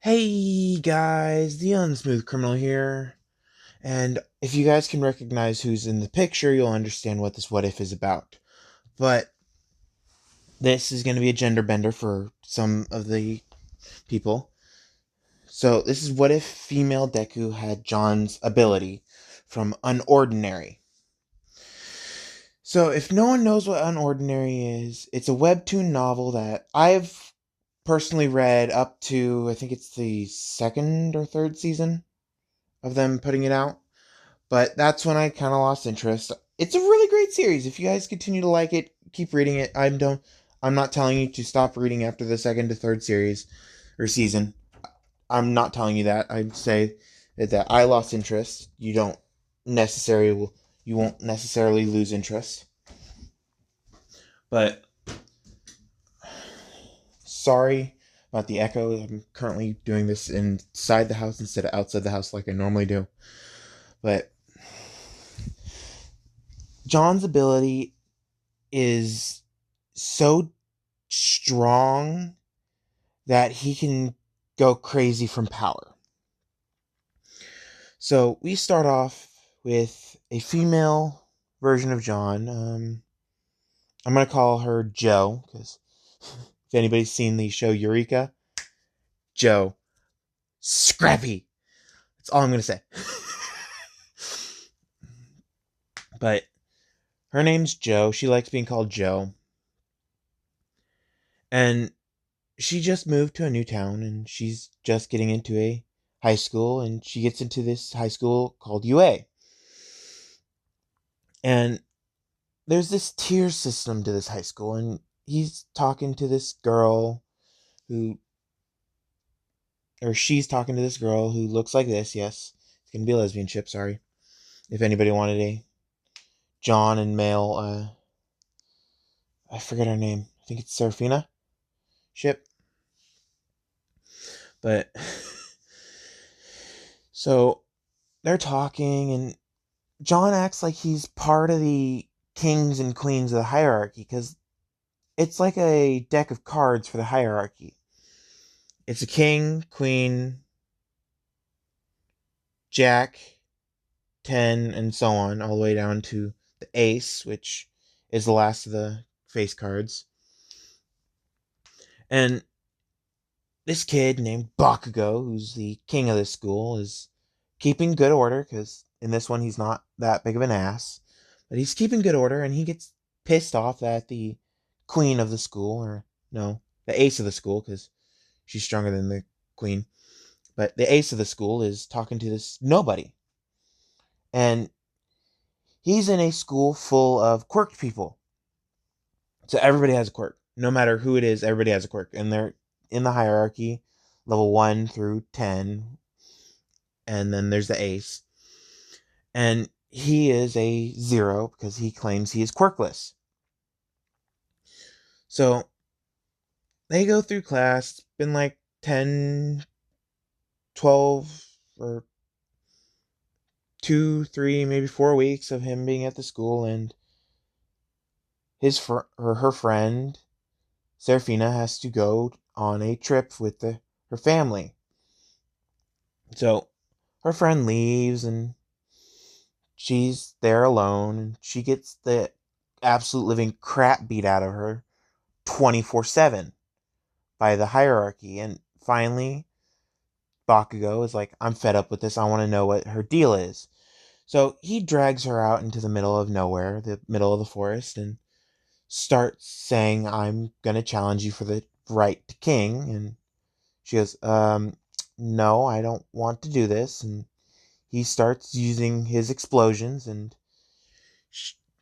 Hey guys, the Unsmooth Criminal here. And if you guys can recognize who's in the picture, you'll understand what this what if is about. But this is going to be a gender bender for some of the people. So this is what if female Deku had John's ability from Unordinary. So if no one knows what Unordinary is, it's a webtoon novel that I've personally read up to, I think it's the second or third season of them putting it out. But that's when I kind of lost interest. It's a really great series. If you guys continue to like it, keep reading it. I'm not telling you to stop reading after the second to third series or season. I'm not telling you that. I'd say that I lost interest. You won't necessarily lose interest. But sorry about the echo. I'm currently doing this inside the house instead of outside the house like I normally do. But John's ability is so strong that he can go crazy from power. So we start off with a female version of John. I'm going to call her Joe, because if anybody's seen the show Eureka, Joe. Scrappy. That's all I'm going to say. But her name's Joe. She likes being called Joe. And she just moved to a new town, and she's just getting into a high school, and she gets into this high school called UA. And there's this tier system to this high school, and he's talking to this girl who, or she's talking to this girl who looks like this. Yes, it's gonna be a lesbian ship. Sorry, if anybody wanted a John and male, I forget her name. I think it's Serafina ship. But so they're talking, and John acts like he's part of the kings and queens of the hierarchy, because it's like a deck of cards for the hierarchy. It's a king, queen, jack, 10, and so on, all the way down to the ace, which is the last of the face cards. And this kid named Bakugo, who's the king of this school, is keeping good order, because in this one he's not that big of an ass. But he's keeping good order, and he gets pissed off that the queen of the school, or no, the ace of the school, because she's stronger than the queen. But the ace of the school is talking to this nobody. And he's in a school full of quirked people. So everybody has a quirk. No matter who it is, everybody has a quirk. And they're in the hierarchy, level 1 through 10. And then there's the ace. And he is a 0 because he claims he is quirkless. So they go through class. It's been like 10, 12, or 2, 3, maybe 4 weeks of him being at the school. And her friend Serafina has to go on a trip with her family. So her friend leaves, and she's there alone, and she gets the absolute living crap beat out of her 24/7 by the hierarchy. And finally, Bakugo is like, I'm fed up with this. I want to know what her deal is. So he drags her out into the middle of nowhere, the middle of the forest, and starts saying, I'm going to challenge you for the right to king. And she goes, no, I don't want to do this. And he starts using his explosions, and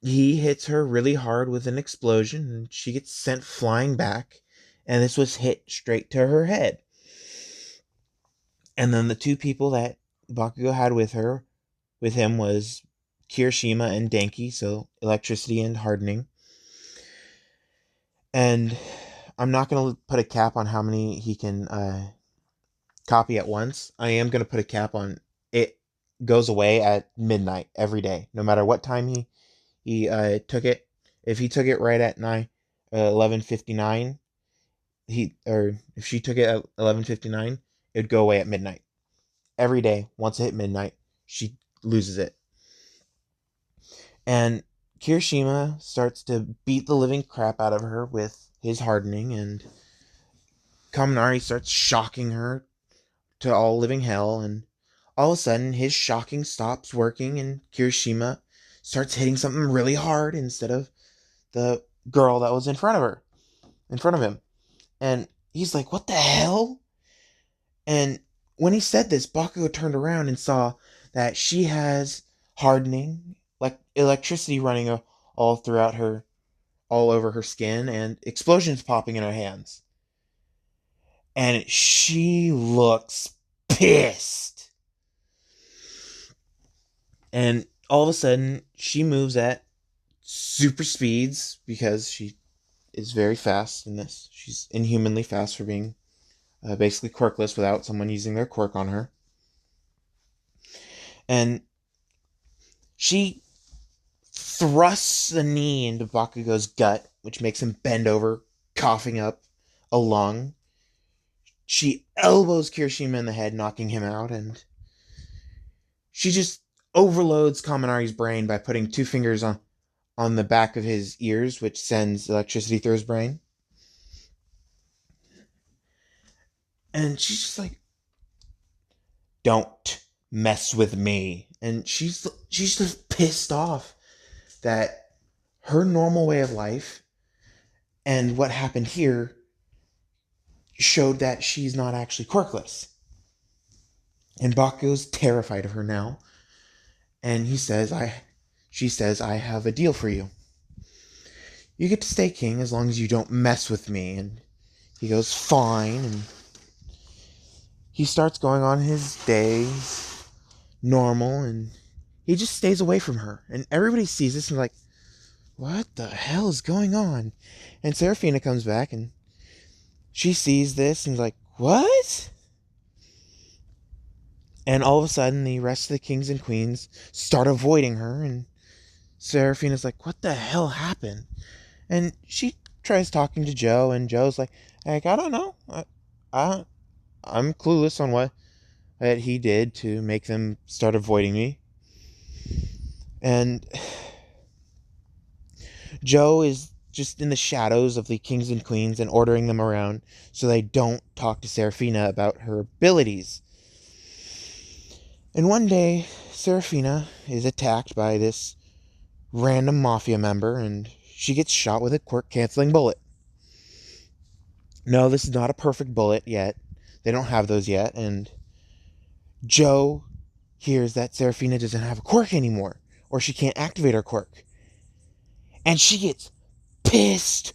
he hits her really hard with an explosion, and she gets sent flying back. And this was hit straight to her head. And then the two people that Bakugo had with him, was Kirishima and Denki, so electricity and hardening. And I'm not going to put a cap on how many he can copy at once. I am going to put a cap on it goes away at midnight every day, no matter what time he took it. If he took it right at 11:59, if she took it at 11:59, it'd go away at midnight. Every day, once it hit midnight, she loses it. And Kirishima starts to beat the living crap out of her with his hardening, and Kaminari starts shocking her to all living hell, and all of a sudden his shocking stops working, and Kirishima starts hitting something really hard instead of the girl that was in front of him. And he's like, what the hell? And when he said this, Bakugo turned around and saw that she has hardening, like electricity running all throughout her, all over her skin, and explosions popping in her hands. And she looks pissed. And all of a sudden, she moves at super speeds because she is very fast in this. She's inhumanly fast for being basically quirkless without someone using their quirk on her. And she thrusts a knee into Bakugo's gut, which makes him bend over, coughing up a lung. She elbows Kirishima in the head, knocking him out, and she just overloads Kaminari's brain by putting two fingers on the back of his ears, which sends electricity through his brain. And she's just like, don't mess with me. And she's just pissed off that her normal way of life and what happened here showed that she's not actually quirkless. And Bakugo's terrified of her now. And she says, I have a deal for you. You get to stay king as long as you don't mess with me. And he goes, fine. And he starts going on his days normal, and he just stays away from her. And everybody sees this and like, what the hell is going on? And Seraphina comes back and she sees this and is like, what? And all of a sudden, the rest of the kings and queens start avoiding her, and Seraphina's like, what the hell happened? And she tries talking to Joe, and Joe's like, I don't know. I'm clueless on what he did to make them start avoiding me. And Joe is just in the shadows of the kings and queens and ordering them around so they don't talk to Seraphina about her abilities. And one day, Seraphina is attacked by this random mafia member, and she gets shot with a quirk-canceling bullet. No, this is not a perfect bullet yet. They don't have those yet, and Joe hears that Seraphina doesn't have a quirk anymore, or she can't activate her quirk. And she gets pissed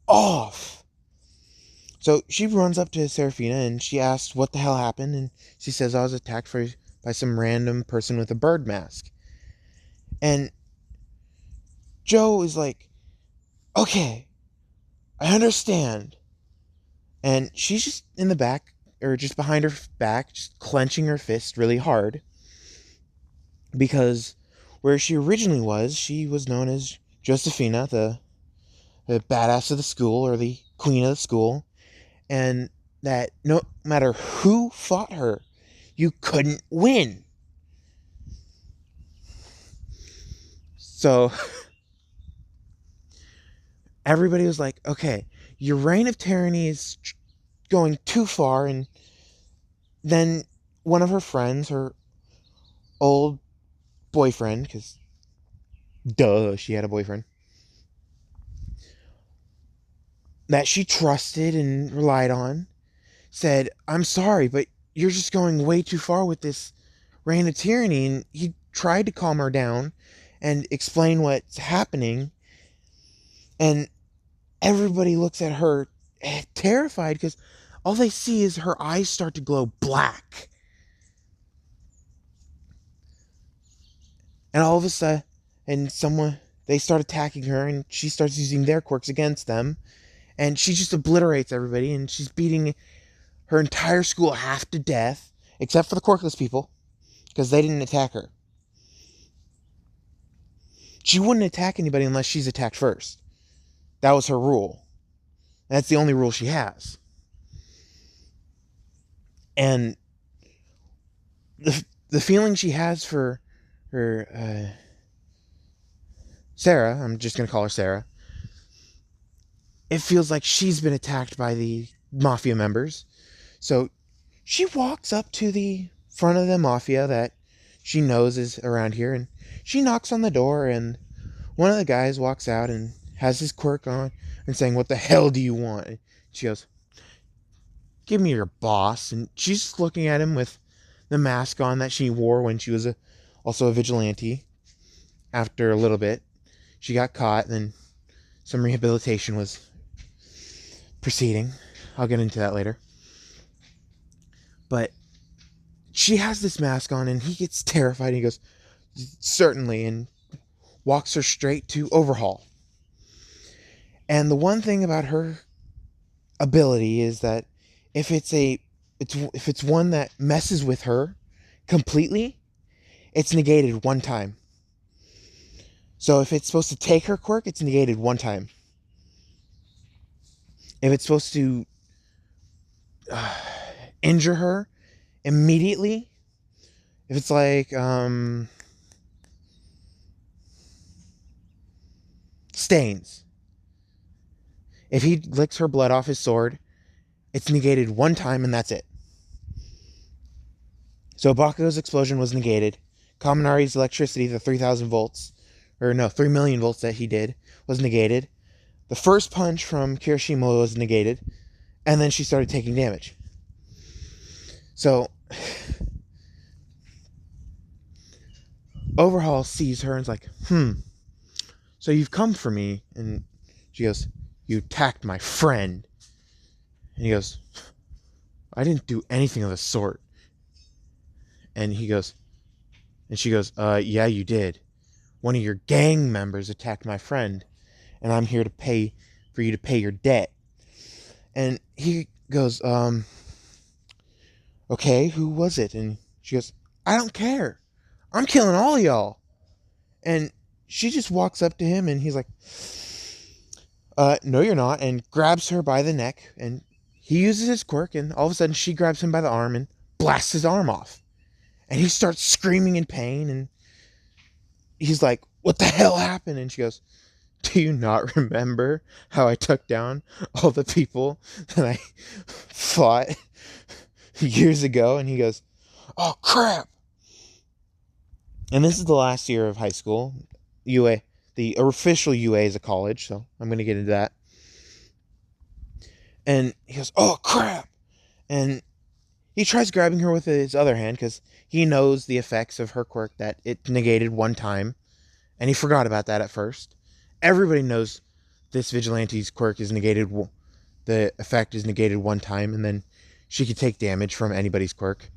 off. So she runs up to Seraphina and she asks what the hell happened, and she says, I was attacked by some random person with a bird mask. And Joe is like, okay, I understand. And she's just in the back, or just behind her back, just clenching her fist really hard. Because where she originally was, she was known as Josephina, the badass of the school, or the queen of the school. And that no matter who fought her, you couldn't win. So everybody was like, okay, your reign of tyranny is going too far. And then one of her friends, her old boyfriend, because duh, she had a boyfriend, that she trusted and relied on, said, I'm sorry, but you're just going way too far with this reign of tyranny. And he tried to calm her down and explain what's happening. And everybody looks at her terrified because all they see is her eyes start to glow black. And all of a sudden, they start attacking her, and she starts using their quirks against them. And she just obliterates everybody, and she's beating her entire school half to death, except for the quirkless people, because they didn't attack her. She wouldn't attack anybody unless she's attacked first. That was her rule. And that's the only rule she has. And the feeling she has for her Sarah, I'm just gonna call her Sarah. It feels like she's been attacked by the mafia members. So she walks up to the front of the mafia that she knows is around here, and she knocks on the door, and one of the guys walks out and has his quirk on and saying, "What the hell do you want?" And she goes, "Give me your boss." And she's just looking at him with the mask on that she wore when she was also a vigilante. After a little bit, she got caught, and then some rehabilitation was proceeding. I'll get into that later. But she has this mask on, and he gets terrified. And he goes, "Certainly," and walks her straight to Overhaul. And the one thing about her ability is that if it's one that messes with her completely, it's negated one time. So if it's supposed to take her quirk, it's negated one time. If it's supposed to injure her immediately, if it's like stains, if he licks her blood off his sword, it's negated one time and that's it. So Bakugo's explosion was negated. Kaminari's electricity, the 3,000 volts, or no, 3 million volts that he did, was negated. The first punch from Kirishima was negated, and then she started taking damage. So Overhaul sees her and's like, so you've come for me. And she goes, "You attacked my friend." And he goes, "I didn't do anything of the sort." And he goes, and she goes, "Yeah, you did. One of your gang members attacked my friend, and I'm here to pay for you to pay your debt." And he goes, "Okay, who was it?" And she goes, "I don't care. I'm killing all of y'all." And she just walks up to him, and he's like, "No, you're not," and grabs her by the neck. And he uses his quirk, and all of a sudden she grabs him by the arm and blasts his arm off. And he starts screaming in pain, and he's like, "What the hell happened?" And she goes, "Do you not remember how I took down all the people that I fought years ago?" And he goes, "Oh, crap." And this is the last year of high school. UA, the official UA is a college, so I'm going to get into that. And he goes, "Oh, crap." And he tries grabbing her with his other hand because he knows the effects of her quirk, that it negated one time. And he forgot about that at first. Everybody knows this vigilante's quirk is negated. The effect is negated one time, and then she could take damage from anybody's quirk.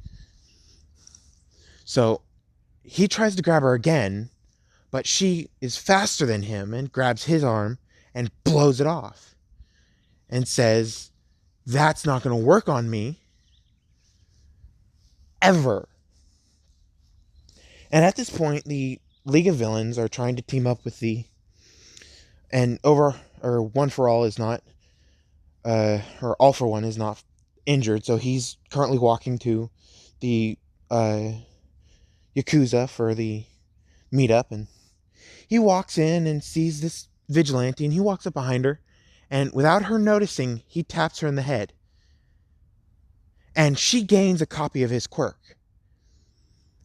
So he tries to grab her again, but she is faster than him and grabs his arm and blows it off and says, "That's not going to work on me ever." And at this point, the League of Villains are trying to team up with and One for All is not, or All for One is not injured, so he's currently walking to the yakuza for the meetup, and he walks in and sees this vigilante, and he walks up behind her, and without her noticing, he taps her in the head, and she gains a copy of his quirk.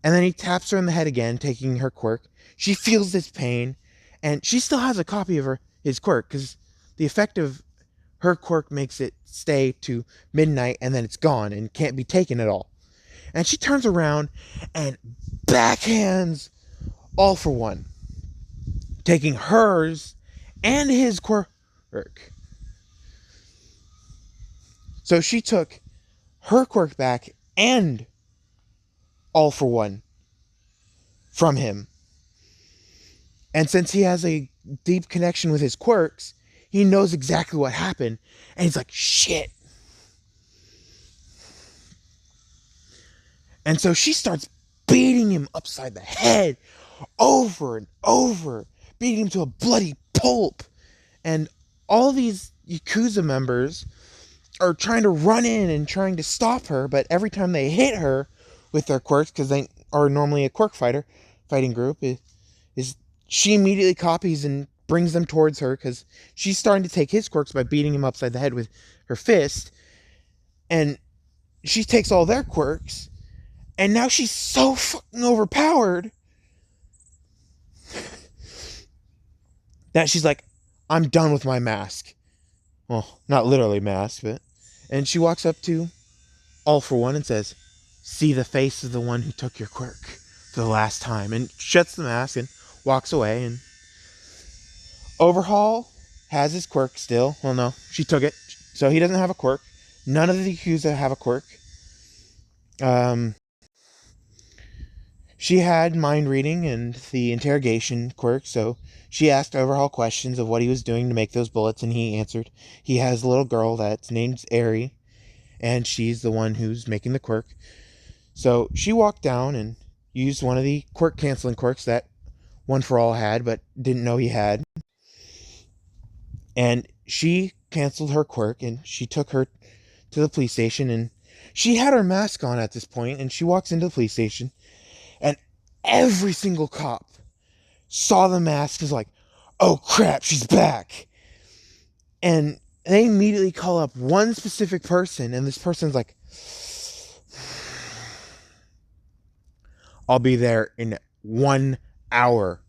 And then he taps her in the head again, taking her quirk. She feels this pain, and she still has a copy of his quirk, because the effect of her quirk makes it stay to midnight, and then it's gone and can't be taken at all. And she turns around and backhands All for One, taking hers and his quirk. So she took her quirk back and All for One from him. And since he has a deep connection with his quirks, he knows exactly what happened. And he's like, "Shit." And so she starts beating him upside the head over and over, beating him to a bloody pulp. And all these Yakuza members are trying to run in and trying to stop her, but every time they hit her with their quirks, because they are normally a quirk fighting group, is she immediately copies and brings them towards her because she's starting to take his quirks by beating him upside the head with her fist, and she takes all their quirks, and now she's so fucking overpowered that she's like, I'm done with my mask. Well, not literally mask, but... And she walks up to All For One and says, see the face of the one who took your quirk for the last time. And shuts the mask and walks away. And Overhaul has his quirk still. Well, no, she took it. So he doesn't have a quirk. None of the Yakuza have a quirk. She had mind reading and the interrogation quirk, so she asked Overhaul questions of what he was doing to make those bullets, and he answered. He has a little girl that's named Eri, and she's the one who's making the quirk. So she walked down and used one of the quirk canceling quirks that One For All had, but didn't know he had. And she canceled her quirk, and she took her to the police station, and she had her mask on at this point, and she walks into the police station, and every single cop saw the mask and was like, oh crap, she's back. And they immediately call up one specific person, and this person's like, I'll be there in 1 hour.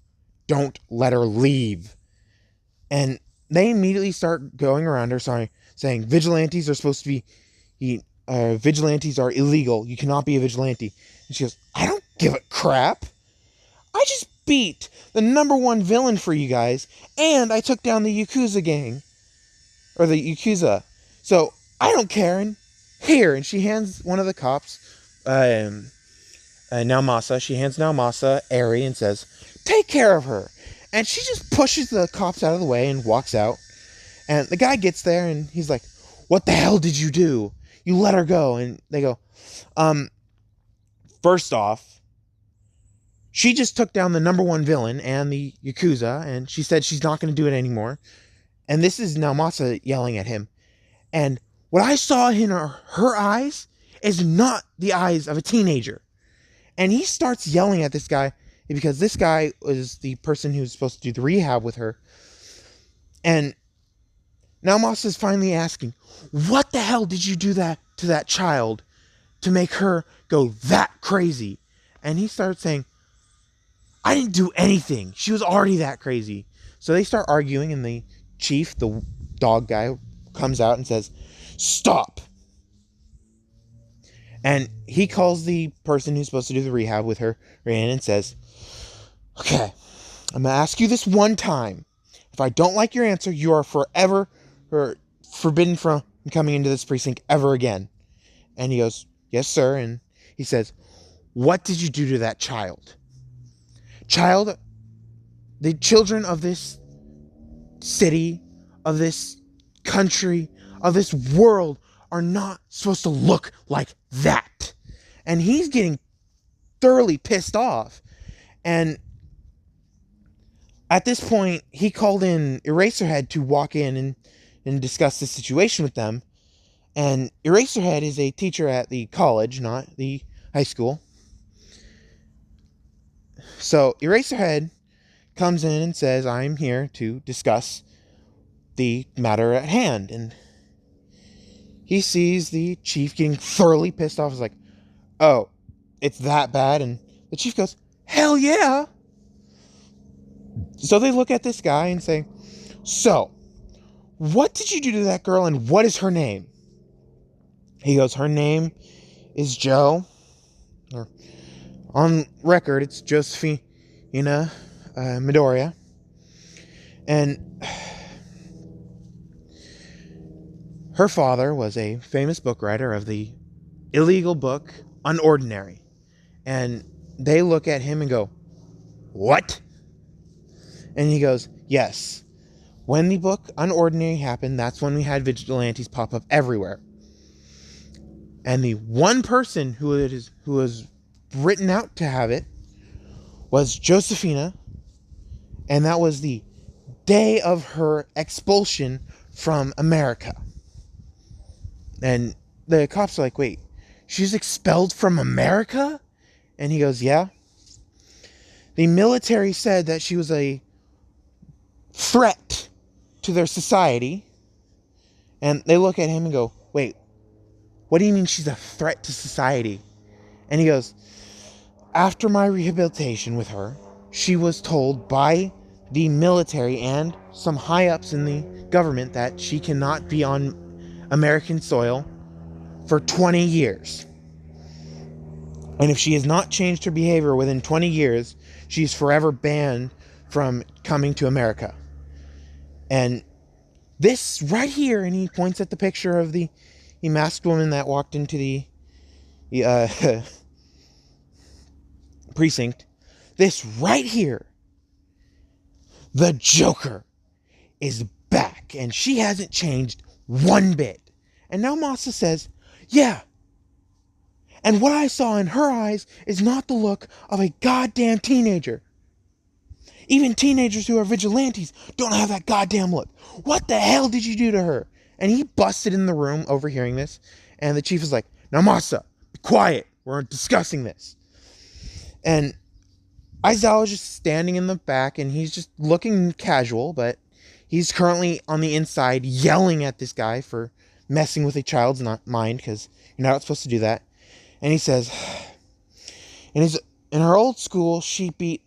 Don't let her leave. And they immediately start going around her, saying vigilantes are supposed to be, vigilantes are illegal. You cannot be a vigilante. And she goes, I don't give a crap. I just beat the #1 villain for you guys, and I took down the Yakuza gang. Or the Yakuza. So, I don't care. And here, and she hands one of the cops, Naomasa, she hands Naomasa Eri and says, take care of her. And she just pushes the cops out of the way and walks out. And the guy gets there and he's like, what the hell did you do? You let her go. And they go, first off, she just took down the #1 villain and the Yakuza, and she said she's not going to do it anymore. And this is Naomasa yelling at him. And what I saw in her eyes is not the eyes of a teenager. And he starts yelling at this guy because this guy was the person who's supposed to do the rehab with her. And Naomasa is finally asking, what the hell did you do that to that child to make her go that crazy? And he starts saying, I didn't do anything. She was already that crazy. So they start arguing, and the chief, the dog guy, comes out and says, stop. And he calls the person who's supposed to do the rehab with her in and says, okay, I'm going to ask you this one time. If I don't like your answer, you are forever forbidden from coming into this precinct ever again. And he goes, yes, sir. And he says, what did you do to that child? The children of this city, of this country, of this world are not supposed to look like that. And he's getting thoroughly pissed off. And at this point, he called in Eraserhead to walk in and discuss the situation with them. And Eraserhead is a teacher at the college, not the high school. So Eraserhead comes in and says, I'm here to discuss the matter at hand. And he sees the chief getting thoroughly pissed off. He's like, oh, it's that bad? And the chief goes, hell yeah. So they look at this guy and say, so, what did you do to that girl, and what is her name? He goes, her name is Joe. Or on record, it's Josephina Midoriya. And her father was a famous book writer of the illegal book Unordanary. And they look at him and go, what? And he goes, yes. When the book Unordinary happened, that's when we had vigilantes pop up everywhere. And the one person who was written out to have it was Josephina. And that was the day of her expulsion from America. And the cops are like, wait, she's expelled from America? And he goes, yeah. The military said that she was a threat to their society. And they look at him and go, wait, what do you mean she's a threat to society? And he goes, after my rehabilitation with her, she was told by the military and some high-ups in the government that she cannot be on American soil for 20 years. And if she has not changed her behavior within 20 years, she's forever banned from coming to America. And this right here, and he points at the picture of the masked woman that walked into the precinct. This right here, the Joker, is back, and she hasn't changed one bit. And now Masa says, yeah, and what I saw in her eyes is not the look of a goddamn teenager. Even teenagers who are vigilantes don't have that goddamn look. What the hell did you do to her? And he busted in the room overhearing this, and the chief is like, now Masa, be quiet, we're discussing this. And Aizawa is just standing in the back, and he's just looking casual, but he's currently on the inside yelling at this guy for messing with a child's mind, because you're not supposed to do that. And he says, in her old school, she beat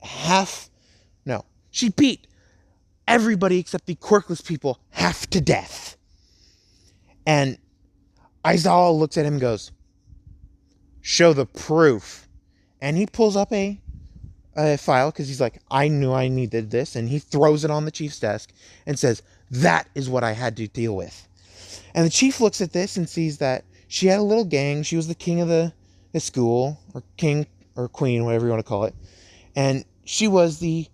everybody except the quirkless people half to death. And Aizawa looks at him and goes, show the proof. And he pulls up a file, because he's like, I knew I needed this, and he throws it on the chief's desk and says, that is what I had to deal with. And the chief looks at this and sees that she had a little gang. She was the king of the school, or king or queen, whatever you want to call it, and she was the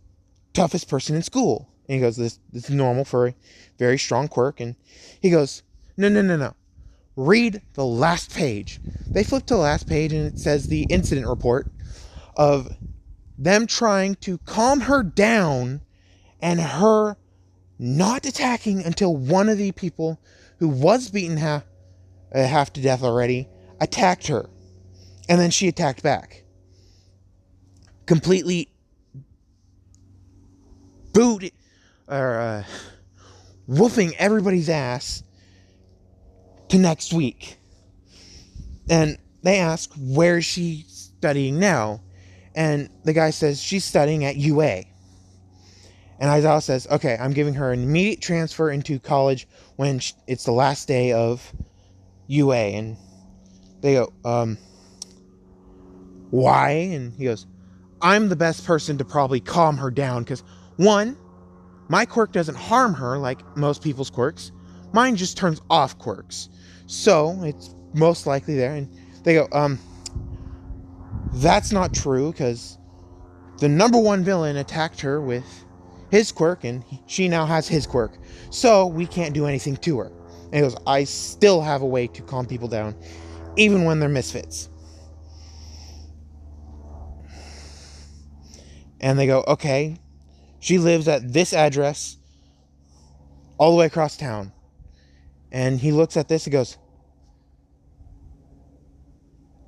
toughest person in school. And he goes, this is normal for a very strong quirk. And he goes, no, read the last page. They flip to the last page, and it says the incident report of them trying to calm her down and her not attacking until one of the people who was beaten half to death already attacked her. And then she attacked back. Completely whooping everybody's ass to next week. And they ask, where is she studying now? And the guy says, she's studying at UA. And Aizawa says, okay, I'm giving her an immediate transfer into college when it's the last day of UA. And they go, why? And he goes, I'm the best person to probably calm her down, because one, my quirk doesn't harm her like most people's quirks. Mine just turns off quirks. So it's most likely there. And they go, that's not true, because the number one villain attacked her with his quirk, and she now has his quirk. So we can't do anything to her. And he goes, I still have a way to calm people down, even when they're misfits. And they go, okay, she lives at this address all the way across town. And he looks at this and goes,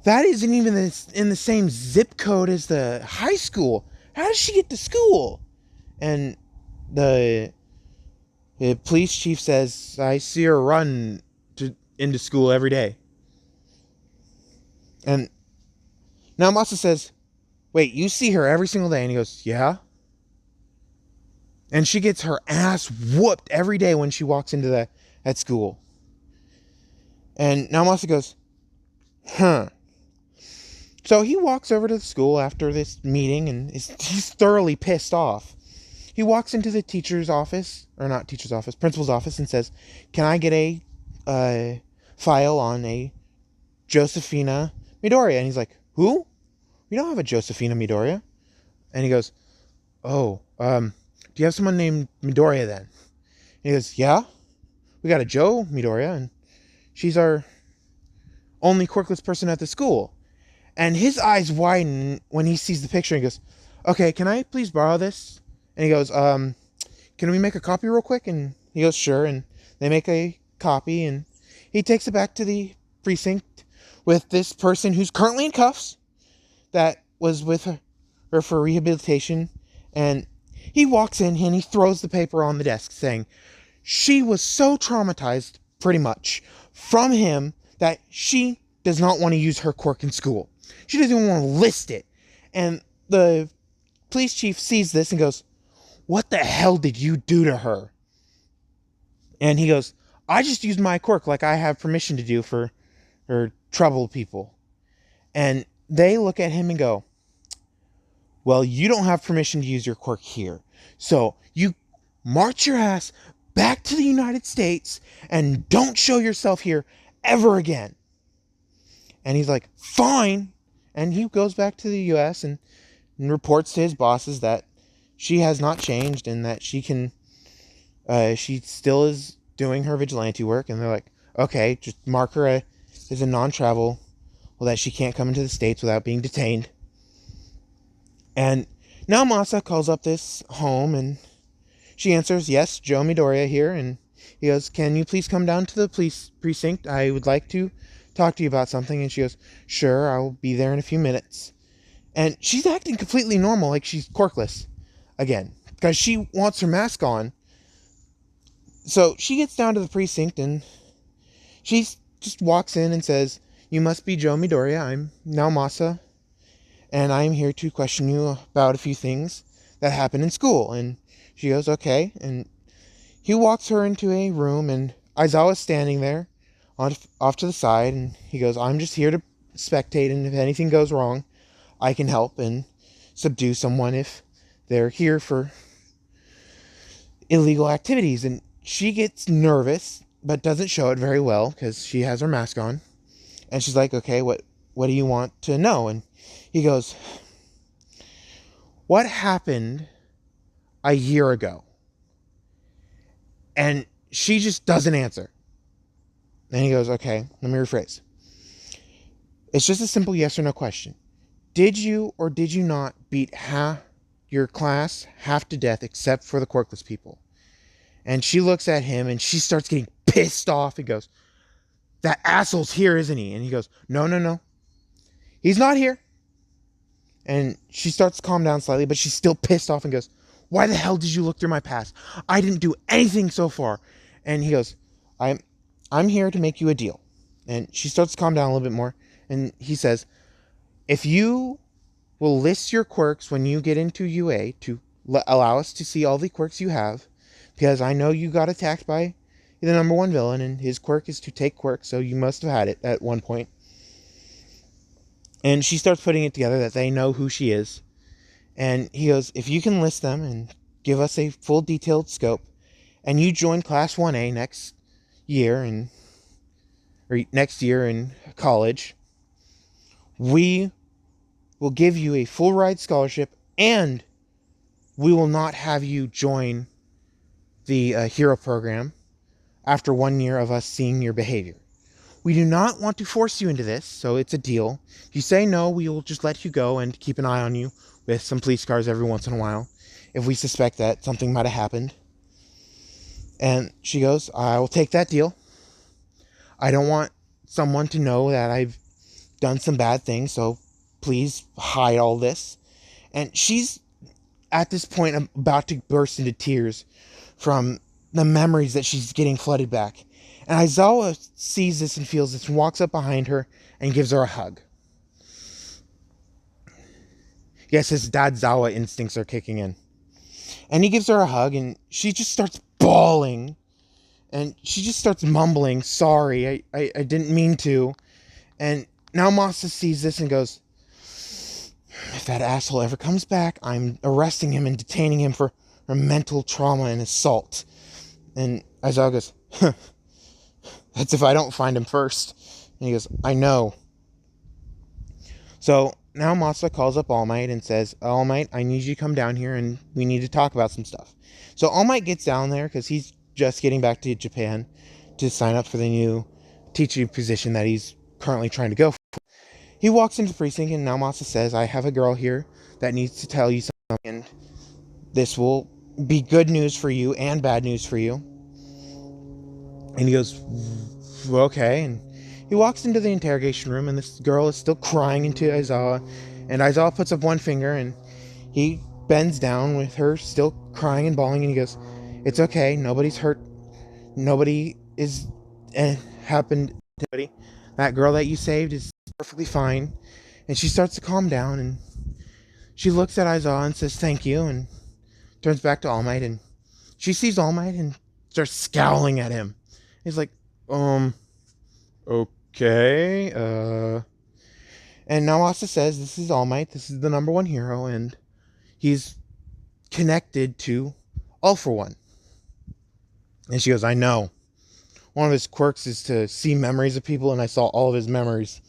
that isn't even in the same zip code as the high school. How does she get to school? And the police chief says, I see her run into school every day. And now Masa says, wait, you see her every single day? And he goes, yeah. And she gets her ass whooped every day when she walks into that school. And now Masa goes, huh. So he walks over to the school after this meeting, and he's thoroughly pissed off. He walks into the principal's office, and says, can I get a file on a Josephina Midoriya? And he's like, who? We don't have a Josephina Midoriya. And he goes, oh, do you have someone named Midoriya then? And he goes, yeah, we got a Joe Midoriya, and she's our only quirkless person at the school. And his eyes widen when he sees the picture, and he goes, okay, can I please borrow this? And he goes, can we make a copy real quick? And he goes, sure. And they make a copy, and he takes it back to the precinct with this person who's currently in cuffs that was with her for rehabilitation. And he walks in and he throws the paper on the desk saying she was so traumatized, pretty much, from him that she does not want to use her quirk in school. She doesn't even want to list it. And the police chief sees this and goes, "What the hell did you do to her?" And he goes, "I just used my quirk like I have permission to do for troubled people." And they look at him and go, "Well, you don't have permission to use your quirk here. So you march your ass back to the United States and don't show yourself here ever again." And he's like, "Fine." And he goes back to the US and reports to his bosses that she has not changed and that she still is doing her vigilante work. And they're like, "Okay, just mark her as a non-travel, well, that she can't come into the States without being detained." And now Masa calls up this home and she answers, "Yes, Joe Midoriya here." And he goes, "Can you please come down to the police precinct? I would like to talk to you about something." And she goes, "Sure, I will be there in a few minutes." And she's acting completely normal, like she's quirkless again, because she wants her mask on. So she gets down to the precinct and she just walks in and says, "You must be Joe Midoriya. I'm now Masa, and I am here to question you about a few things that happened in school." And she goes, "Okay." And he walks her into a room, and Aizawa's standing there off to the side, and he goes, "I'm just here to spectate, and if anything goes wrong, I can help and subdue someone if they're here for illegal activities." And she gets nervous, but doesn't show it very well because she has her mask on. And she's like, "Okay, what do you want to know?" And he goes, "What happened a year ago?" And she just doesn't answer. And he goes, "Okay, let me rephrase. It's just a simple yes or no question. Did you or did you not beat your class half to death except for the quirkless people?" And she looks at him and she starts getting pissed off and goes, "That asshole's here, isn't he?" And he goes, No. He's not here." And she starts to calm down slightly, but she's still pissed off and goes, "Why the hell did you look through my past? I didn't do anything so far." And he goes, I'm here to make you a deal." And she starts to calm down a little bit more. And he says, "If you will list your quirks when you get into UA to allow us to see all the quirks you have, because I know you got attacked by the number one villain, and his quirk is to take quirks, so you must have had it at one point." And she starts putting it together that they know who she is. And he goes, "If you can list them and give us a full detailed scope, and you join Class 1A next year in college, we will give you a full ride scholarship, and we will not have you join the hero program after 1 year of us seeing your behavior. We do not want to force you into this, so it's a deal. If you say no, we will just let you go and keep an eye on you with some police cars every once in a while if we suspect that something might have happened." And she goes, "I will take that deal. I don't want someone to know that I've done some bad things, so please hide all this." And she's at this point about to burst into tears from the memories that she's getting flooded back. And Aizawa sees this and feels this and walks up behind her and gives her a hug. Yes, his dad Zawa instincts are kicking in. And he gives her a hug and she just starts bawling. And she just starts mumbling, "Sorry, I didn't mean to." And now Masa sees this and goes, "If that asshole ever comes back, I'm arresting him and detaining him for mental trauma and assault." And Aizawa goes, "That's if I don't find him first." And he goes, "I know." So now Masa calls up All Might and says, "All Might, I need you to come down here and we need to talk about some stuff." So All Might gets down there because he's just getting back to Japan to sign up for the new teaching position that he's currently trying to go for. He walks into the precinct and now Masa says, "I have a girl here that needs to tell you something, and this will be good news for you and bad news for you." And he goes, okay. And he walks into the interrogation room, and this girl is still crying into Aizawa. And Aizawa puts up one finger, and he bends down with her still crying and bawling, and he goes, "It's okay. Nobody's hurt. Nobody is happened to anybody. That girl that you saved is perfectly fine." And she starts to calm down, and she looks at Aizawa and says, "Thank you," and turns back to All Might, and she sees All Might and starts scowling at him. He's like, okay, And Nawasa says, "This is All Might, this is the number one hero, and he's connected to All for One." And she goes, "I know. One of his quirks is to see memories of people, and I saw all of his memories."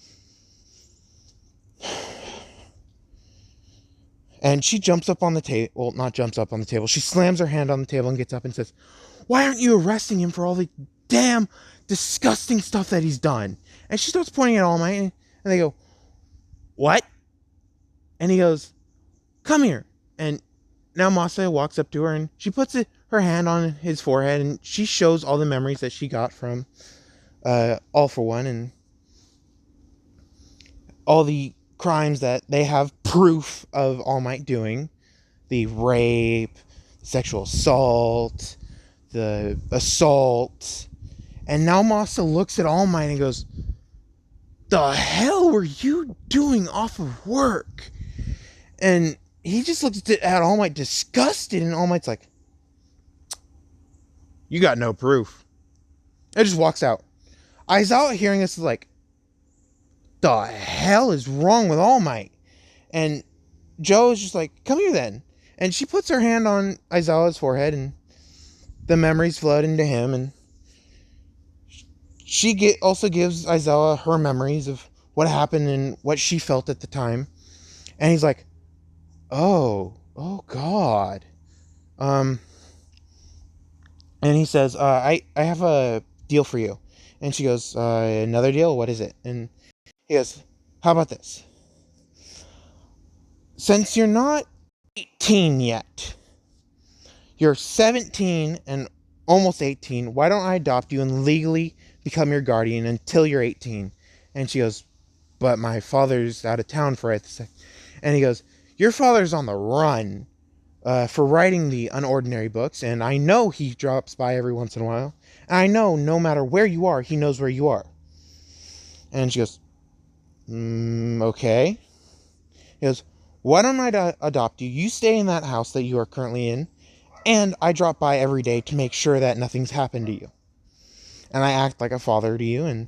And she jumps up on the table. Well, not jumps up on the table. She slams her hand on the table and gets up and says, "Why aren't you arresting him for all the damn disgusting stuff that he's done?" And she starts pointing at All Might, and they go, "What?" And he goes, "Come here." And now Masa walks up to her, and she puts her hand on his forehead, and she shows all the memories that she got from All for One, and all the crimes that they have proof of All Might doing. The rape, sexual assault, the assault. And now Masa looks at All Might and goes, "The hell were you doing off of work?" And he just looks at All Might disgusted, and All Might's like, "You got no proof." And just walks out. Aizawa hearing this is like, "The hell is wrong with All Might?" And Joe is just like, "Come here then." And she puts her hand on Aizawa's forehead, and the memories flood into him, and she also gives Aizawa her memories of what happened and what she felt at the time. And he's like, oh God. And he says, I have a deal for you. And she goes, "Another deal? What is it?" And he goes, "How about this? Since you're not 18 yet, you're 17 and almost 18. Why don't I adopt you and legally become your guardian until you're 18? And she goes, "But my father's out of town for it." And he goes, "Your father's on the run for writing the Unordinary books, and I know he drops by every once in a while. And I know no matter where you are, he knows where you are." And she goes, "Okay." He goes, "Why don't I adopt you? You stay in that house that you are currently in, and I drop by every day to make sure that nothing's happened to you. And I act like a father to you." And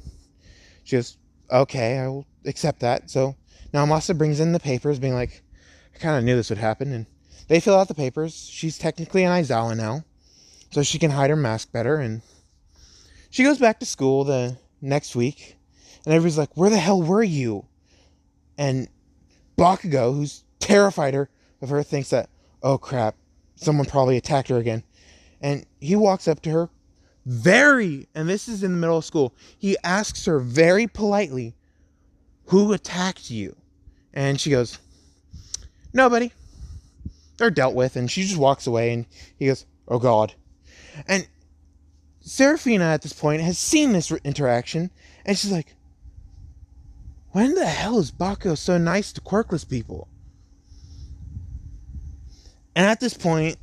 she goes, "Okay, I will accept that." So now Masa brings in the papers, being like, "I kind of knew this would happen." And they fill out the papers. She's technically an Aizawa now, so she can hide her mask better. And she goes back to school the next week, and everybody's like, "Where the hell were you?" And Bakugo, who's terrified of her, thinks that, "Oh crap, someone probably attacked her again." And he walks up to her and this is in the middle of school, he asks her very politely, "Who attacked you?" And she goes, "Nobody. They're dealt with." And she just walks away, and he goes, "Oh God." And Seraphina at this point has seen this interaction, and she's like, "When the hell is Bakugo so nice to quirkless people?" And at this point,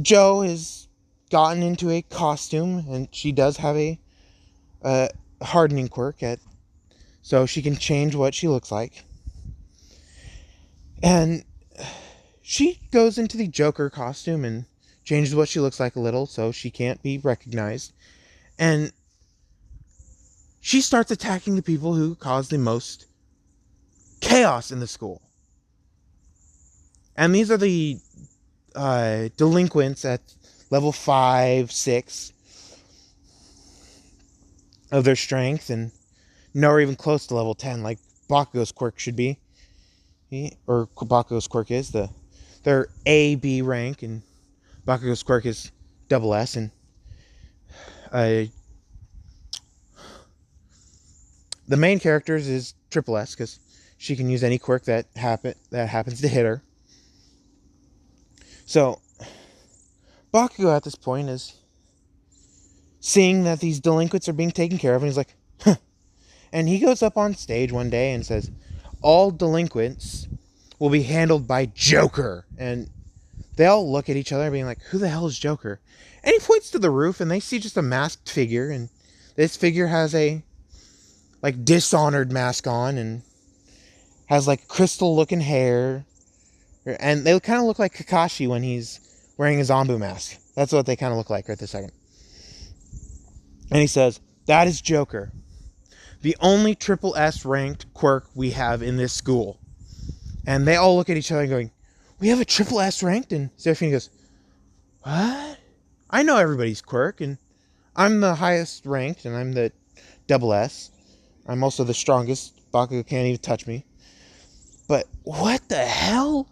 Joe has gotten into a costume, and she does have a hardening quirk so she can change what she looks like. And she goes into the Joker costume and changes what she looks like a little so she can't be recognized. And she starts attacking the people who cause the most chaos in the school. And these are the delinquents at level 5, 6 of their strength, and nowhere even close to level 10 like Bakugo's quirk should be. Or Bakugo's quirk is. Their A, B rank, and Bakugo's quirk is double S. And the main character's is triple S, because she can use any quirk that happens to hit her. So Bakugo at this point is seeing that these delinquents are being taken care of, and he's like, huh. And he goes up on stage one day and says, all delinquents will be handled by Joker. And they all look at each other being like, who the hell is Joker? And he points to the roof, and they see just a masked figure, and this figure has a like Dishonored mask on and has like crystal looking hair, and they kind of look like Kakashi when he's wearing a Zombu mask. That's what they kind of look like right this second. And he says, that is Joker, the only triple S ranked quirk we have in this school. And they all look at each other going, we have a triple S ranked? And Seraphina goes, what? I know everybody's quirk, and I'm the highest ranked, and I'm the double S. I'm also the strongest. Bakugo can't even touch me. But what the hell?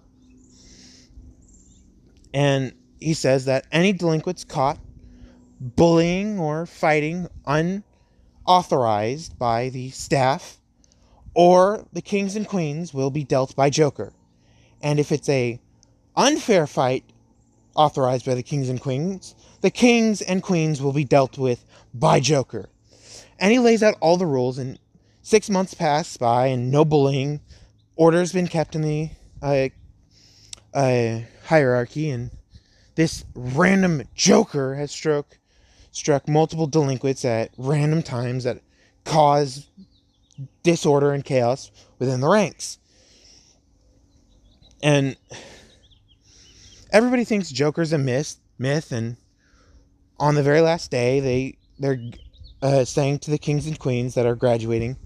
And he says that any delinquents caught bullying or fighting unauthorized by the staff or the kings and queens will be dealt by Joker. And if it's a unfair fight authorized by the kings and queens will be dealt with by Joker. And he lays out all the rules, and 6 months pass by and no bullying. Order's been kept in the hierarchy, and this random Joker has struck multiple delinquents at random times that cause disorder and chaos within the ranks. And everybody thinks Joker's a myth, and on the very last day, they're saying to the kings and queens that are graduating,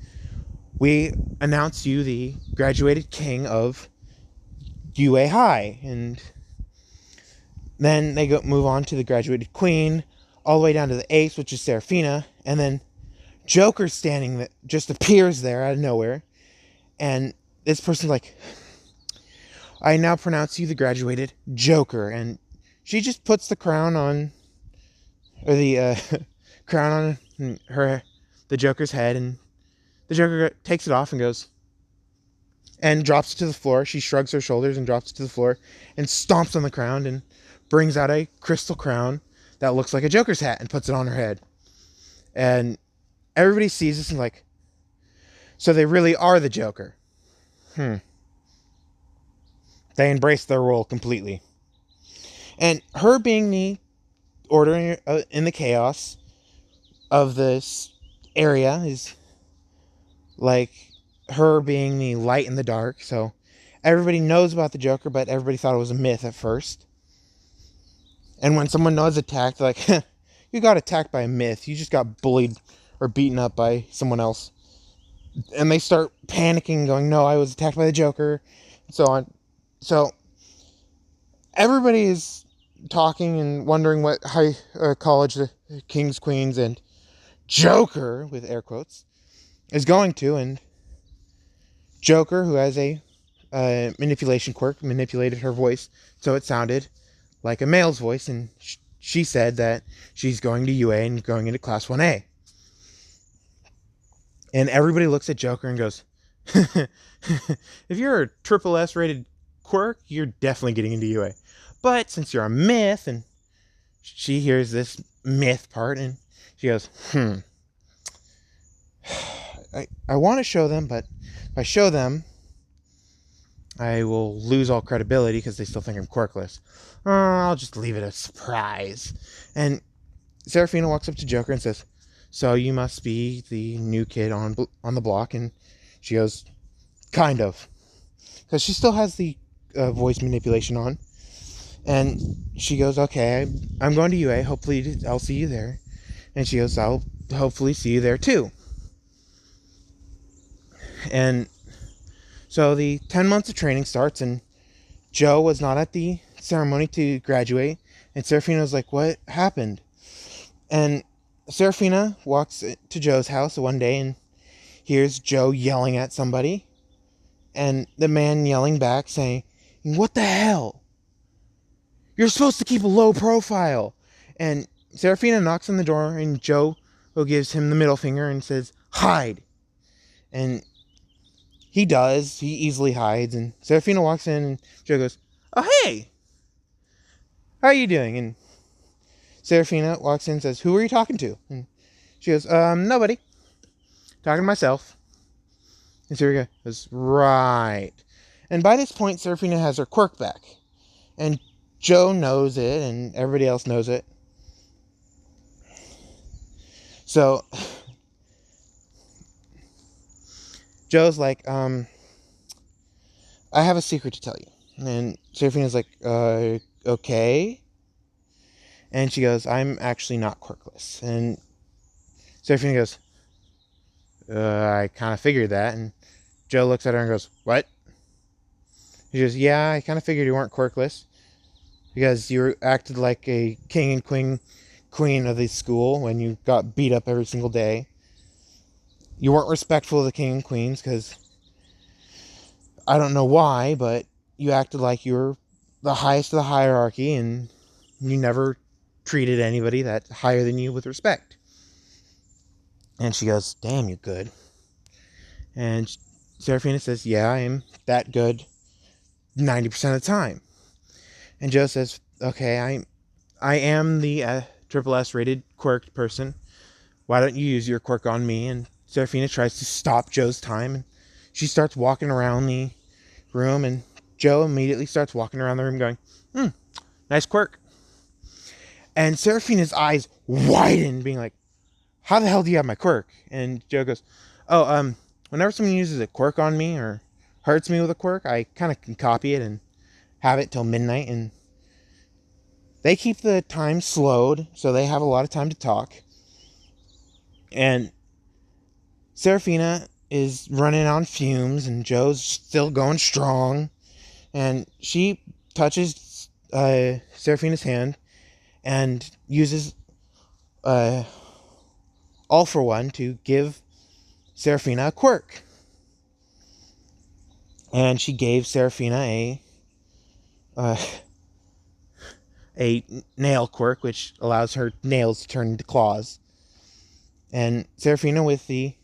we announce you the graduated king of UA High. And then they move on to the graduated queen, all the way down to the ace, which is Seraphina. And then Joker standing that just appears there out of nowhere. And this person's like, I now pronounce you the graduated Joker. And she just puts the crown on, or the crown on the Joker's head, and the Joker takes it off and goes, and drops it to the floor. She shrugs her shoulders and drops it to the floor and stomps on the crown and brings out a crystal crown that looks like a Joker's hat and puts it on her head. And everybody sees this and like, so they really are the Joker. They embrace their role completely. And her being the order in the chaos of this area is like her being the light in the dark. So everybody knows about the Joker, but everybody thought it was a myth at first. And when someone was attacked, they're like, you got attacked by a myth. You just got bullied or beaten up by someone else. And they start panicking, going, no, I was attacked by the Joker, and so on. So everybody is talking and wondering what high college the kings, queens, and Joker, with air quotes, is going to. And Joker, who has a manipulation quirk, manipulated her voice so it sounded like a male's voice, and she said that she's going to UA and going into Class 1A. And everybody looks at Joker and goes, if you're a triple S rated quirk, you're definitely getting into UA. But since you're a myth, and she hears this myth part, and she goes, I want to show them, but if I show them, I will lose all credibility because they still think I'm quirkless. I'll just leave it a surprise. And Seraphina walks up to Joker and says, so you must be the new kid on the block. And she goes, kind of. Because she still has the voice manipulation on. And she goes, okay, I'm going to UA. Hopefully I'll see you there. And she goes, I'll hopefully see you there too. And so the 10 months of training starts, and Joe was not at the ceremony to graduate. And Seraphina was like, what happened? And Seraphina walks to Joe's house one day and hears Joe yelling at somebody. And the man yelling back saying, what the hell? You're supposed to keep a low profile. And Seraphina knocks on the door, and Joe gives him the middle finger and says, hide. And he does. He easily hides. And Seraphina walks in, and Joe goes, oh, hey, how are you doing? And Serafina walks in and says, "Who are you talking to?" And she goes, "Nobody. Talking to myself." And Serafina goes, "Right." And by this point, Serafina has her quirk back. And Joe knows it, and everybody else knows it. So Joe's like, I have a secret to tell you. And Serafina's like, okay. And she goes, "I'm actually not quirkless." And Serafina goes, "I kind of figured that." And Joe looks at her and goes, "What?" She goes, "Yeah, I kind of figured you weren't quirkless because you acted like a king and queen of the school when you got beat up every single day. You weren't respectful of the king and queens because I don't know why, but you acted like you were the highest of the hierarchy and you never treated anybody that higher than you with respect." And she goes, "Damn, you're good." And Serafina says, "Yeah, I am that good 90% of the time." And Joe says, "Okay, I am the triple S rated quirked person. Why don't you use your quirk on me?" And Serafina tries to stop Joe's time, and she starts walking around the room, and Joe immediately starts walking around the room going, "Nice quirk." And Serafina's eyes widen, being like, "How the hell do you have my quirk?" And Joe goes, "Oh, whenever someone uses a quirk on me or hurts me with a quirk, I kind of can copy it and have it till midnight, and they keep the time slowed, so they have a lot of time to talk." And Serafina is running on fumes, and Joe's still going strong. And she touches Serafina's hand and uses All for One to give Serafina a quirk. And she gave Serafina a nail quirk, which allows her nails to turn into claws. And Serafina, with the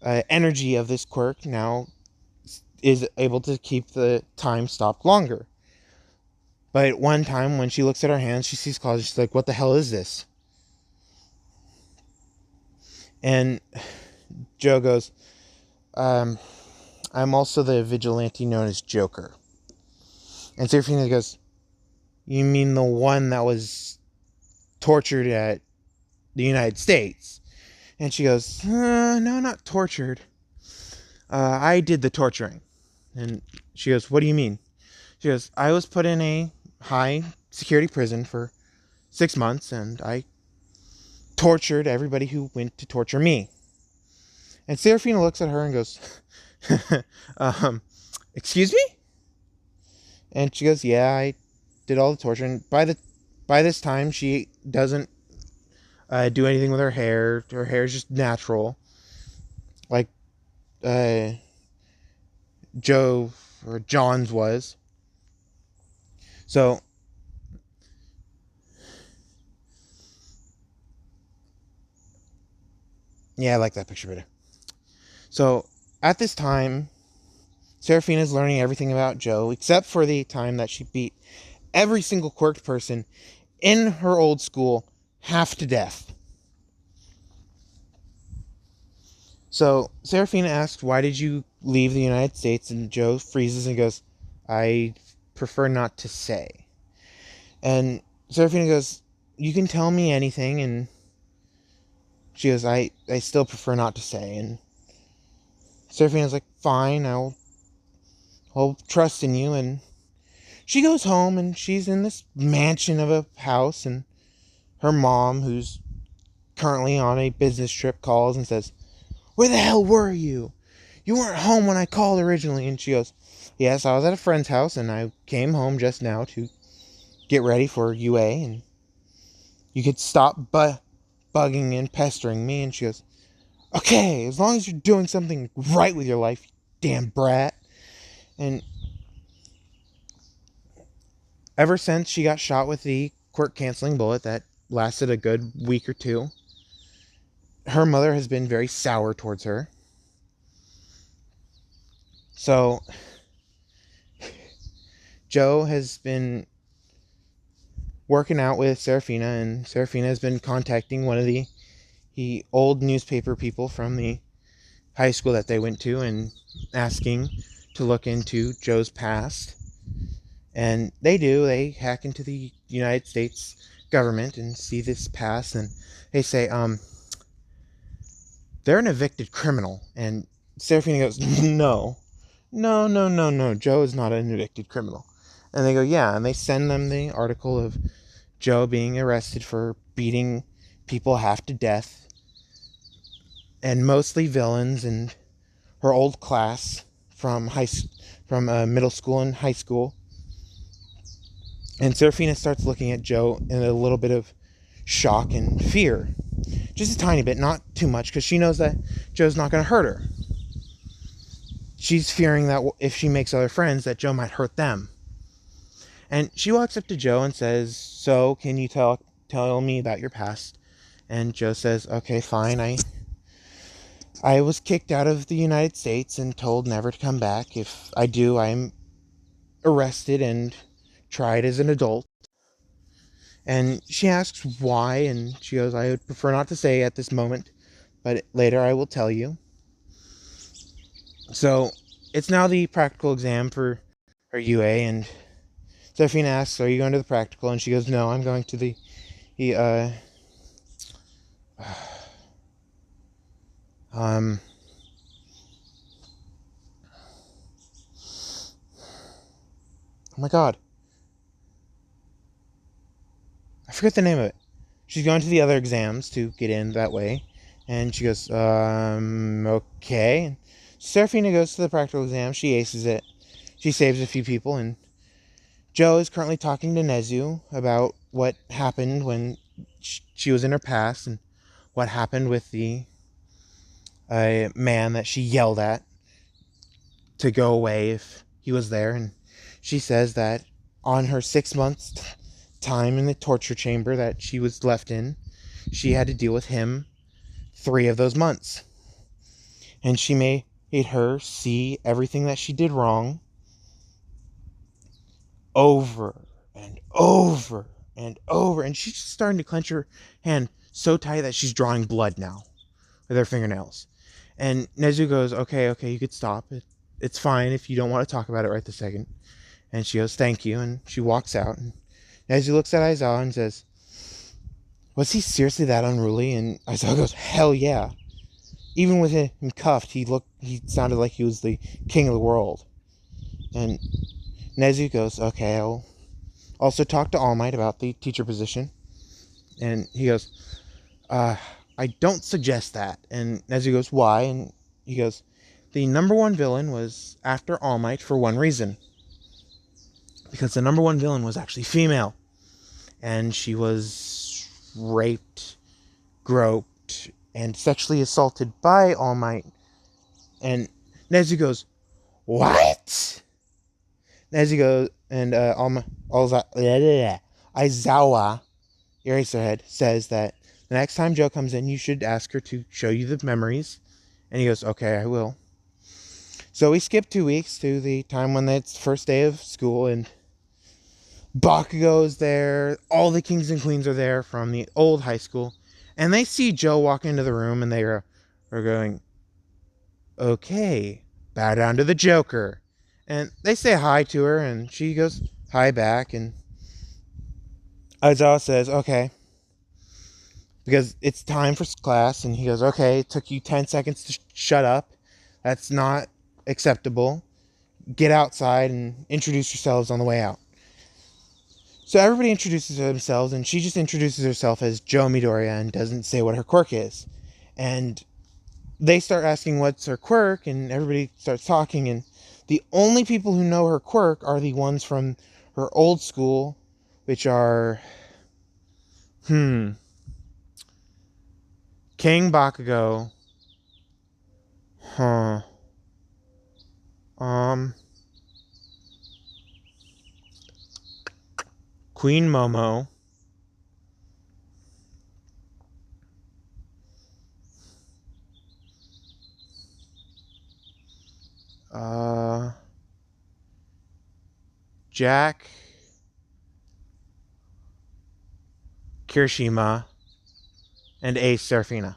energy of this quirk, now is able to keep the time stopped longer. But at one time, when she looks at her hands, she sees claws. She's like, "What the hell is this?" And Joe goes, "I'm also the vigilante known as Joker." And Serafina goes, "You mean the one that was tortured at the United States?" And she goes, "No, not tortured. I did the torturing." And she goes, "What do you mean?" She goes, "I was put in a high security prison for 6 months, and I tortured everybody who went to torture me." And Serafina looks at her and goes, um, "Excuse me?" And she goes, "Yeah, I did all the torture." And by this time, she doesn't do anything with her hair. Her hair is just natural, like uh, Joe or John's was. So yeah, I like that picture better. So at this time, Serafina's learning everything about Joe, except for the time that she beat every single quirked person in her old school half to death. So Serafina asks, "Why did you leave the United States?" And Joe freezes and goes, "I prefer not to say." And Serafina goes, "You can tell me anything." And she goes, I still prefer not to say." And Serafina's like, "Fine, I'll trust in you." And she goes home, and she's in this mansion of a house, and her mom, who's currently on a business trip, calls and says, "Where the hell were you? You weren't home when I called originally." And she goes, "Yes, I was at a friend's house, and I came home just now to get ready for UA, and you could stop bugging and pestering me." And she goes, "Okay, as long as you're doing something right with your life, you damn brat." And ever since she got shot with the quirk canceling bullet that lasted a good week or two, her mother has been very sour towards her. So Joe has been working out with Serafina, and Serafina has been contacting one of the old newspaper people from the high school that they went to and asking to look into Joe's past. And they do. They hack into the United States government and see this past, and they say, they're an evicted criminal. And Serafina goes, no. No, no, no, no. Joe is not an evicted criminal. And they go, yeah. And they send them the article of Joe being arrested for beating people half to death, and mostly villains and her old class from middle school and high school. And Serafina starts looking at Joe in a little bit of shock and fear. Just a tiny bit, not too much, because she knows that Joe's not going to hurt her. She's fearing that if she makes other friends, that Joe might hurt them. And she walks up to Joe and says, so, can you tell me about your past? And Joe says, okay, fine. I was kicked out of the United States and told never to come back. If I do, I'm arrested and tried as an adult. And she asks why, and she goes, I would prefer not to say at this moment, but later I will tell you. So it's now the practical exam for her UA, and Serafina asks, are you going to the practical? And she goes, no, I'm going to the oh my god, I forget the name of it. She's going to the other exams to get in that way. And she goes, okay. And Serafina goes to the practical exam. She aces it. She saves a few people. And Joe is currently talking to Nezu about what happened when she was in her past, and what happened with the man that she yelled at to go away if he was there. And she says that on her 6 months time in the torture chamber that she was left in, she had to deal with him 3 of those months. And she made her see everything that she did wrong over and over and over. And she's just starting to clench her hand so tight that she's drawing blood now with her fingernails. And Nezu goes, okay, you could stop. It's fine if you don't want to talk about it right this second. And she goes, thank you. And she walks out. And Nezu looks at Aizawa and says, was he seriously that unruly? And Aizawa goes, hell yeah. Even with him cuffed, he sounded like he was the king of the world. And Nezu goes, okay, I'll also talk to All Might about the teacher position. And he goes, I don't suggest that. And Nezu goes, why? And he goes, the number one villain was after All Might for one reason. Because the number one villain was actually female. And she was raped, groped, and sexually assaulted by All Might. And Nezu goes, what? Nezu goes, and Aizawa, Eraserhead, says that the next time Joe comes in, you should ask her to show you the memories. And he goes, okay, I will. So we skip 2 weeks to the time when it's first day of school, and Bakugo's there. All the kings and queens are there from the old high school. And they see Joe walk into the room, and they are going, okay, bow down to the Joker. And they say hi to her, and she goes hi back. And Aizawa says, okay, because it's time for class. And he goes, okay, it took you 10 seconds to shut up. That's not acceptable. Get outside and introduce yourselves on the way out. So everybody introduces themselves, and she just introduces herself as Joe Midoriya and doesn't say what her quirk is. And they start asking what's her quirk, and everybody starts talking, and the only people who know her quirk are the ones from her old school, which are King Bakugo, Queen Momo, Jack, Kirishima, and Ace Serafina.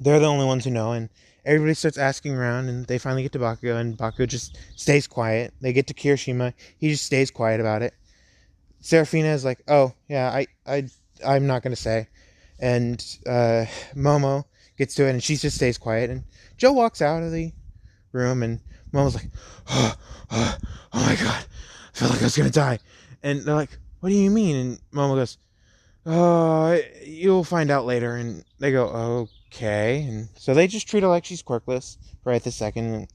They're the only ones who know, and everybody starts asking around, and they finally get to Bakugo, and Bakugo just stays quiet. They get to Kirishima, he just stays quiet about it. Serafina is like, oh, yeah, I'm not going to say. And Momo gets to it, and she just stays quiet, and Joe walks out of the room, and Momo's like, oh my god, I felt like I was going to die. And they're like, what do you mean? And Momo goes, oh, you'll find out later. And they go, okay. And so they just treat her like she's quirkless right this second. And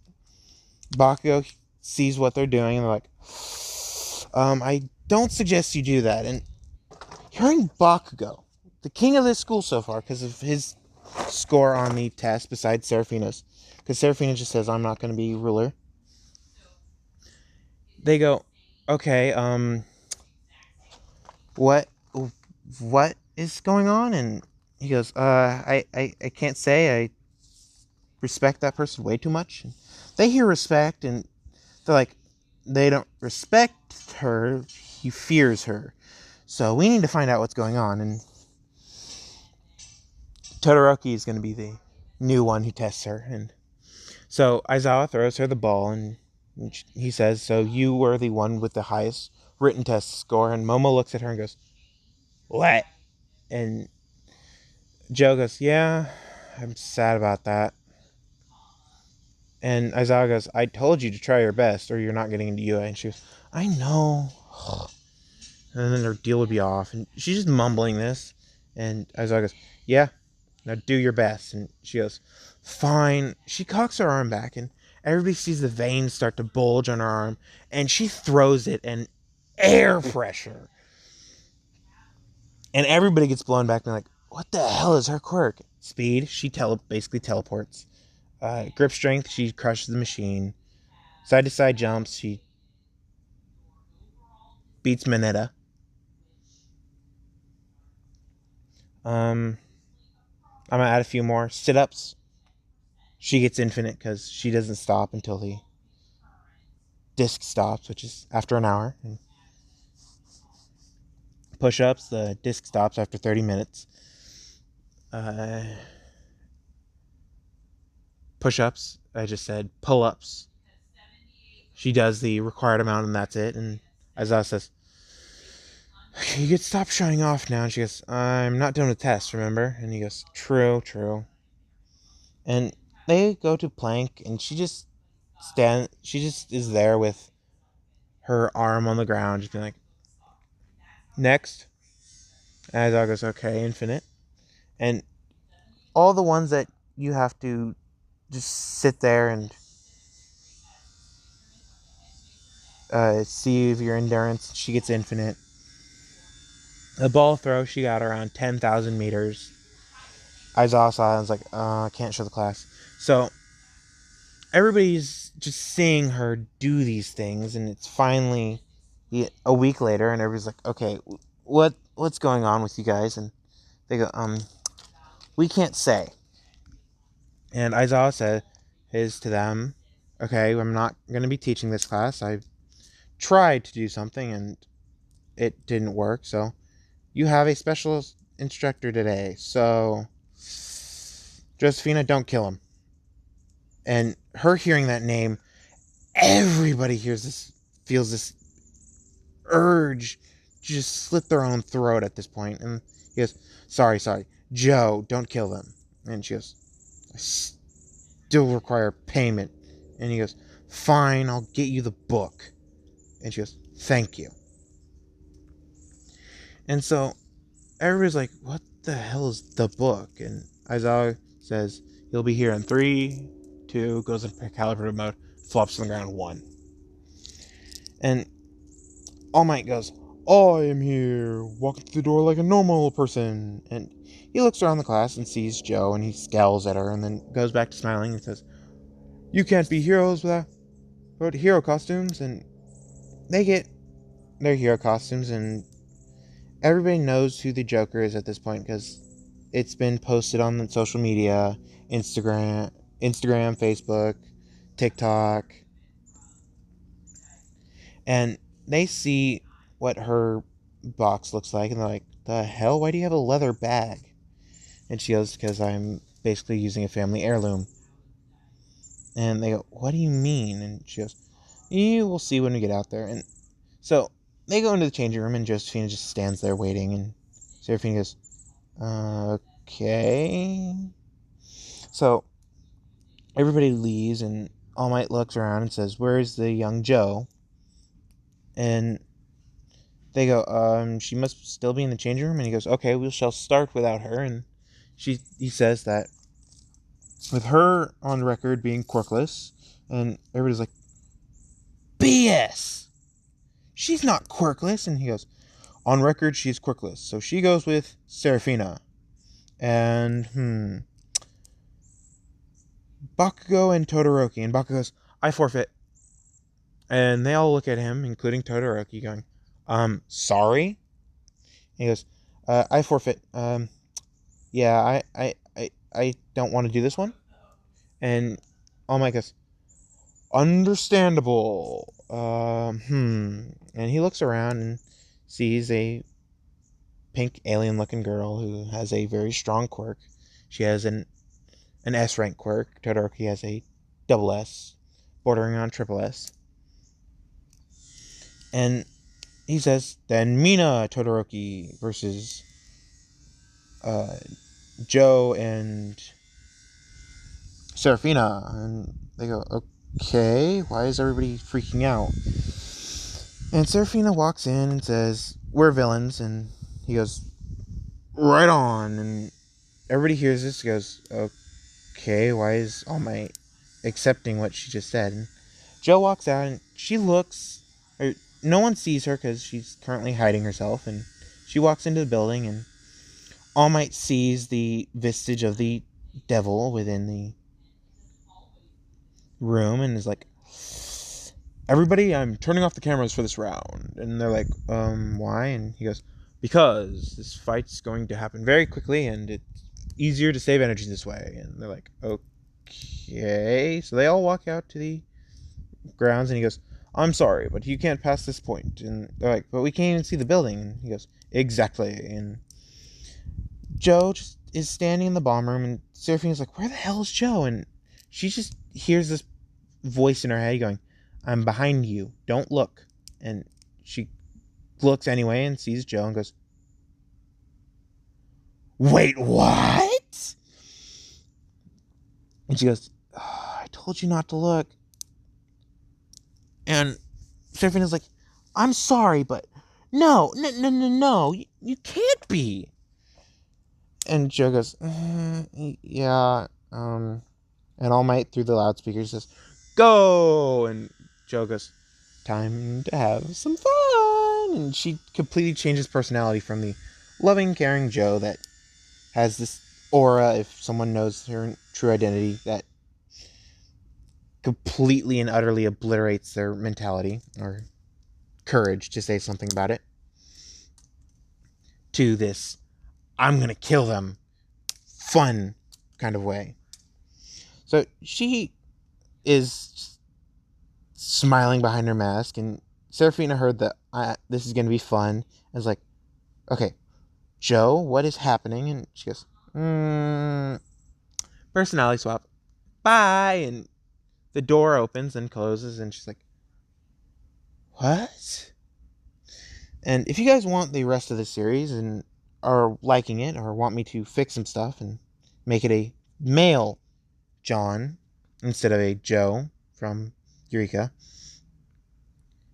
Bakugo sees what they're doing, and they're like, I don't suggest you do that. And hearing Bakugo, the king of this school so far, because of his score on the test, besides Serafina's, because Serafina just says, I'm not going to be ruler. They go, okay, what is going on? And he goes, I can't say. I respect that person way too much. And they hear respect, and they're like, they don't respect her, he fears her. So we need to find out what's going on. And Todoroki is going to be the new one who tests her. And so Aizawa throws her the ball, and he says, so you were the one with the highest written test score. And Momo looks at her and goes, what? And Joe goes, yeah, I'm sad about that. And Aizawa goes, I told you to try your best or you're not getting into UA. And she goes, I know. And then their deal would be off. And she's just mumbling this. And Aizawa goes, yeah, now do your best. And she goes, fine. She cocks her arm back, and everybody sees the veins start to bulge on her arm. And she throws it, and air pressure. And everybody gets blown back, and like, what the hell is her quirk? Speed, she basically teleports. Grip strength, she crushes the machine. Side to side jumps, she beats Mineta. I'm gonna add a few more. Sit ups, she gets infinite because she doesn't stop until the disc stops, which is after an hour. And push ups, the disc stops after 30 minutes. Push ups, I just said pull ups. She does the required amount, and that's it. And Aizawa says, you could stop showing off now. And she goes, I'm not doing a test, remember? And he goes, true. And they go to plank, and she just is there with her arm on the ground, just being like, next. And Aizawa goes, okay, infinite. And all the ones that you have to just sit there and see if your endurance, she gets infinite. The ball throw, she got around 10,000 meters. Aizawa saw it and was like, I can't show the class. So everybody's just seeing her do these things, and it's finally a week later, and everybody's like, okay, what's going on with you guys? And they go, we can't say. And Aizawa said to them, okay, I'm not going to be teaching this class. I tried to do something, and it didn't work, so you have a special instructor today. So, Josephina, don't kill him. And her hearing that name, everybody feels this urge to just slit their own throat at this point. And he goes, sorry, Joe, don't kill them. And she goes, I still require payment. And he goes, fine, I'll get you the book. And she goes, thank you. And so everybody's like, what the hell is the book? And Aizawa says, he'll be here in 3, 2, goes into calibrated mode, flops on the ground, 1. And All Might goes, I am here, walking through the door like a normal person. And he looks around the class and sees Joe, and he scowls at her and then goes back to smiling and says, you can't be heroes without hero costumes. And they get their hero costumes, and everybody knows who the Joker is at this point because it's been posted on the social media, Instagram, Facebook, TikTok. And they see what her box looks like, and they're like, the hell? Why do you have a leather bag? And she goes, because I'm basically using a family heirloom. And they go, what do you mean? And she goes, you will see when we get out there. And so they go into the changing room, and Josephina just stands there waiting, and Seraphina goes, okay. So everybody leaves, and All Might looks around and says, where's the young Joe? And they go, she must still be in the changing room. And he goes, okay, we shall start without her. And he says that with her on record being quirkless, and everybody's like, BS! She's not quirkless. And he goes, on record, she's quirkless. So she goes with Seraphina. And, Bakugo and Todoroki. And Bakugo goes, I forfeit. And they all look at him, including Todoroki, going, sorry? And he goes, I forfeit. Yeah, I don't want to do this one. And All Might goes, understandable. And he looks around and sees a pink alien-looking girl who has a very strong quirk. She has an S-rank quirk. Todoroki has a double S, bordering on triple S. And he says, then Mina Todoroki versus Joe and Seraphina. And they go, okay, why is everybody freaking out? And Seraphina walks in and says, we're villains. And he goes, right on. And everybody hears this, goes, okay, why is All Might accepting what she just said? And Joe walks out, and she looks, no one sees her because she's currently hiding herself. And she walks into the building, and All Might sees the vestige of the devil within the room and is like, everybody, I'm turning off the cameras for this round. And they're like, why? And he goes, because this fight's going to happen very quickly, and it's easier to save energy this way. And they're like, okay. So they all walk out to the grounds, and he goes, I'm sorry, but you can't pass this point. And they're like, but we can't even see the building. And he goes, exactly. And Joe just is standing in the bomb room, and Seraphina's like, where the hell is Joe? And she just hears this voice in her head going, I'm behind you, don't look. And she looks anyway and sees Joe and goes, wait, what? And she goes, I told you not to look. And Seraphina's like, I'm sorry, but no, you can't be. And Joe goes, yeah, and All Might through the loudspeaker says, go! And Joe goes, time to have some fun! And she completely changes personality from the loving, caring Joe that has this aura, if someone knows her true identity, that completely and utterly obliterates their mentality, or courage to say something about it, to this, I'm gonna kill them, fun kind of way. So she is smiling behind her mask, and Seraphina heard that this is going to be fun, and is like, okay, Joe, what is happening? And she goes, personality swap, bye. And the door opens and closes, and she's like, what? And if you guys want the rest of the series and are liking it, or want me to fix some stuff and make it a male John instead of a Joe from Eureka,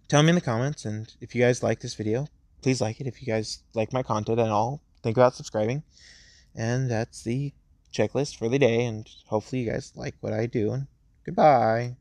tell me in the comments. And if you guys like this video, please like it. If you guys like my content and all, think about subscribing. And that's the checklist for the day, and hopefully you guys like what I do. And goodbye.